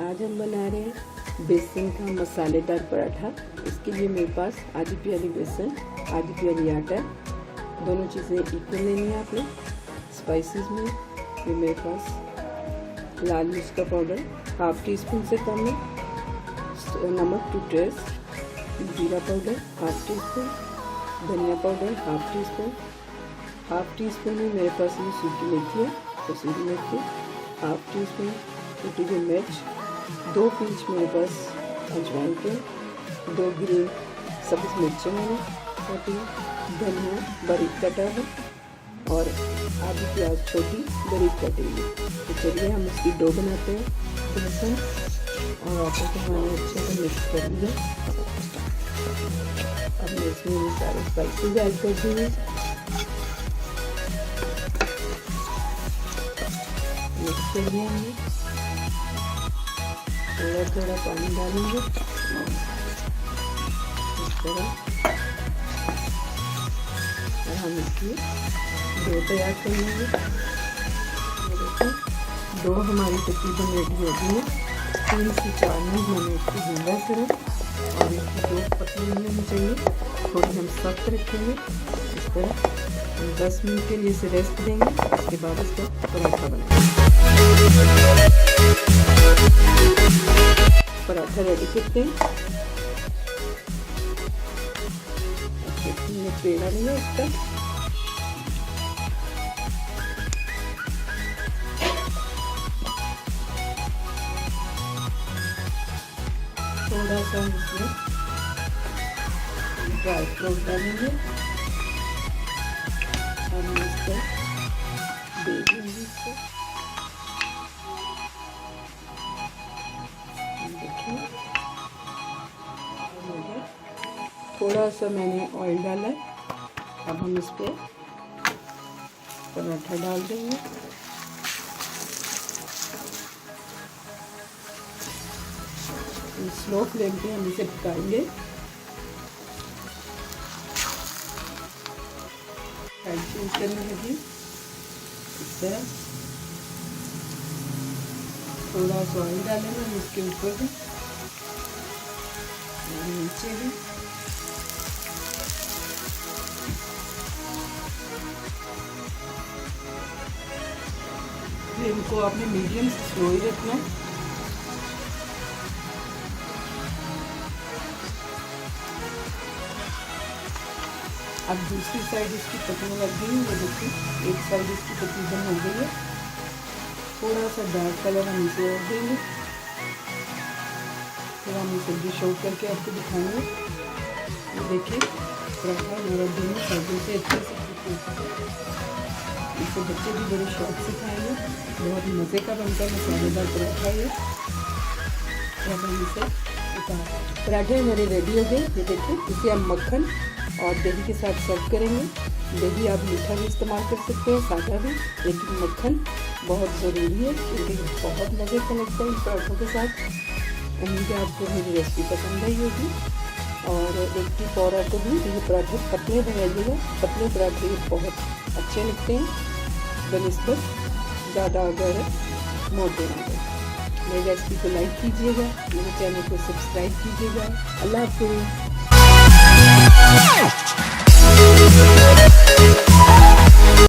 आज हम बना रहे हैं बेसन का मसालेदार पराठा। इसके लिए मेरे पास आधी प्याली बेसन, आधी प्याली आटा, दोनों चीज़ें इक्वल लेनी है आपने। स्पाइसेस में ये मेरे पास लाल मिर्च का पाउडर हाफ टी स्पून से कम है, नमक टू टेस्ट, जीरा पाउडर हाफ टी स्पून, धनिया powder half tea spoon, half tea spoon में मेरे पास ये सूखी मेथी है, कसूरी मेथी हाफ टी स्पून, कुटी हुई मिर्च, 2 पीस मेरे पास अजवाइन के, 2 ग्रीन सब्ज़ मिर्चें मैंने काटी, धनिया बारीक कटा है और आधी प्याज छोटी बारीक कटी हुई। तो चलिए हम इसकी डो बनाते हैं। बेसन और आटे को मैंने अच्छे से मिक्स कर लिया। अब मैं इसमें ये सारे स्पाइसेस ऐड कर दूँगी। मिक्स कर लिया हमने, थोड़ा थोड़ा पानी डालेंगे इस तरह, और हम इसकी डो तैयार कर लेंगे। देखिए डो हमारी तकरीबन रेडी हो गई है। 3 से 4 मिनट मैंने इसको भूना करें और इसकी डो पतली नहीं होनी चाहिए, थोड़ी हम सख्त रखेंगे इस तरह। हम 10 मिनट के लिए इसे रेस्ट देंगे, उसके बाद इसका पराठा बनाएंगे। पराठा रेडी करते हैं। पेड़ा नहीं है इसका, थोड़ा सा इसमें ड्राई फ्रूट डालेंगे और इसको देखेंगे इसको। थोड़ा सा मैंने ऑयल डाला है। अब हम इस पर पराठा डाल देंगे। स्लो फ्लेम पे हम इसे पकाएंगे। साइड चेंज करने लगी इस तरह। थोड़ा सा ऑयल डालेंगे हम इसके ऊपर भी और नीचे भी। फ्लेम को आपने मीडियम से स्लो ही रखना। अब दूसरी साइड इसकी पकने लग गई है। देखिए एक साइड इसकी तकरीबन हो गई है। थोड़ा सा डार्क कलर हम इसे और देंगे, फिर हम इसे डिश आउट करके आपको दिखाएंगे। ये देखिए पराठा हमारा दोनों साइडों से अच्छे से इसे बच्चे भी बड़े शौक से खाएंगे। बहुत मज़े का बनता है मसालेदार पराठा ये। अब हम इसे उतार, पराठे हमारे रेडी हो गए। ये देखिए इसे हम मक्खन और दही के साथ सर्व करेंगे। दही आप मीठा भी इस्तेमाल कर सकते हैं, सादा भी, लेकिन मक्खन बहुत ज़रूरी है क्योंकि बहुत मज़े का लगता है इन पराठों के साथ। उम्मीद है आपको मेरी रेसिपी पसंद आई होगी। और एक टिप और आपको भी, ये पराठे पतले बनाइएगा। पतले पराठे बहुत अच्छे लगते हैं बनिस्बत ज़्यादा अगर मोटे ना हो। मेरी रेसिपी को लाइक कीजिएगा, मेरे चैनल को सब्सक्राइब कीजिएगा। अल्लाह हाफ़िज़।